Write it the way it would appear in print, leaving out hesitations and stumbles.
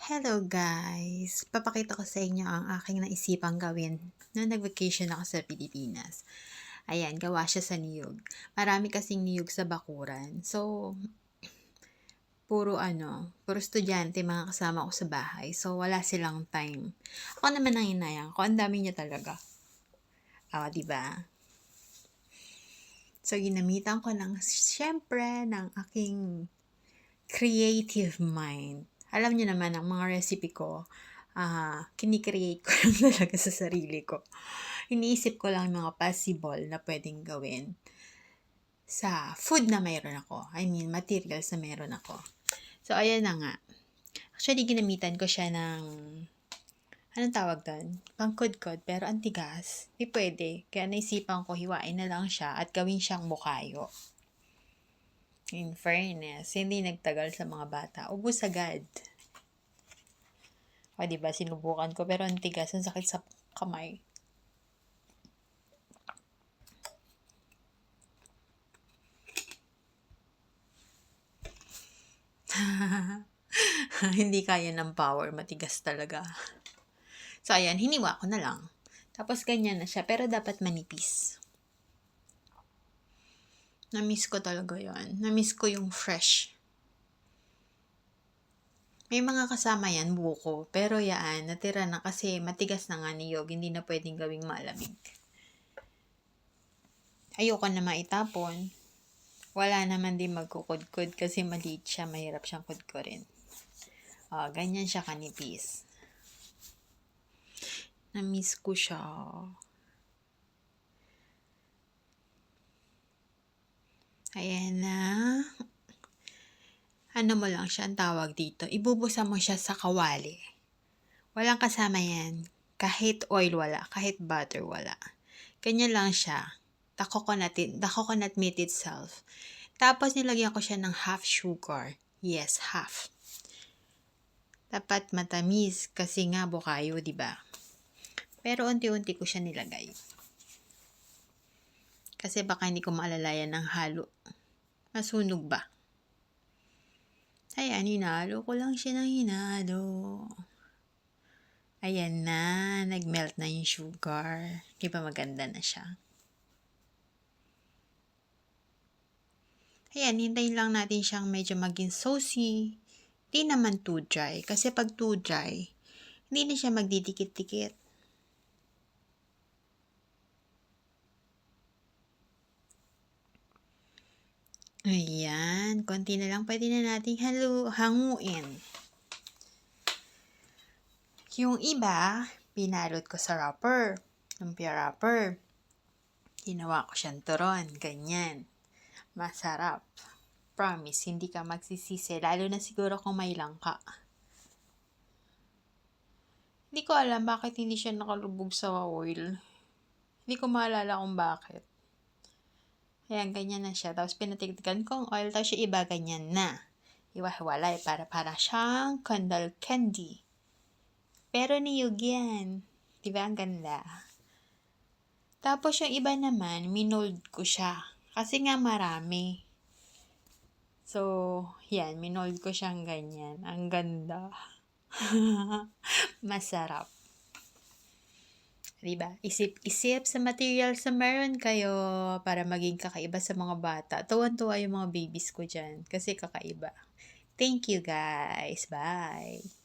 Hello guys! Papakita ko sa inyo ang aking naisipang gawin nung nag-vacation ako sa Pilipinas. Ayan, gawa siya sa niyog. Marami kasing niyog sa bakuran. So, puro estudyante mga kasama ko sa bahay. So, wala silang time. Ako naman ang inayang ko. Ang dami niya talaga. Di ba? So, ginamitan ko syempre, ng aking creative mind. Alam niyo naman, ang mga recipe ko, kini-create ko lang talaga sa sarili ko. Iniisip ko lang mga possible na pwedeng gawin sa food na mayroon ako. I mean, materials na mayroon ako. So, ayan na nga. Actually, ginamitan ko siya ng, anong tawag doon? Pangkudkod, pero antigas. Di pwede. Kaya naisipan ko, hiwain na lang siya at gawin siyang bukayo. In fairness, hindi nagtagal sa mga bata. Ubus agad. O, diba, sinubukan ko. Pero ang tigas, ang sakit sa kamay. Hindi kaya ng power. Matigas talaga. So, ayan. Hiniwa ko na lang. Tapos, ganyan na siya. Pero dapat manipis. Na-miss ko talaga yan. Na-miss ko yung fresh. May mga kasama yan, buko. Pero yan, natira na kasi matigas na nga niyog. Hindi na pwedeng gawing malamig. Ayoko na maitapon. Wala naman din magkukudkud kasi maliit siya. Mahirap siyang kudkurin. Ganyan siya kanipis. Na-miss ko siya. Ayan na. Ano mo lang siya ang tawag dito. Ibubusa mo siya sa kawali. Walang kasama yan. Kahit oil wala. Kahit butter wala. Ganyan lang siya. The coconut meat itself. Tapos nilagyan ko siya ng half sugar. Yes, half. Dapat matamis kasi nga bukayo, di ba? Pero unti-unti ko siya nilagay. Kasi baka hindi ko maalalayan ng halo. Masunog ba? Ayan, hinalo ko lang siya ng hinalo. Ayan na, nag-melt na yung sugar. Di ba maganda na siya? Ayan, hintayin lang natin siyang medyo maging saucy. Di naman too dry. Kasi pag too dry, hindi na siya magdidikit-dikit. Ayan, konti na lang pwede na nating hanguin. Yung iba, pinalot ko sa wrapper. Lumpia wrapper. Ginawa ko siyang turon. Ganyan. Masarap. Promise, hindi ka magsisisi. Lalo na siguro kung may langka. Hindi ko alam bakit hindi siya nakalubog sa oil. Hindi ko maalala kung bakit. Ayan, ganyan na siya. Tapos pinatigtigan ko ang oil. Tapos yung iba, ganyan na. Iwa-hiwalay para siyang candle candy. Pero niyog yan. Diba ang ganda? Tapos yung iba naman, minold ko siya. Kasi nga marami. So, yan. Minold ko siyang ganyan. Ang ganda. Masarap. Diba? Isip-isip sa materials na meron kayo para maging kakaiba sa mga bata. Tuwan-tuwa yung mga babies ko dyan kasi kakaiba. Thank you guys. Bye!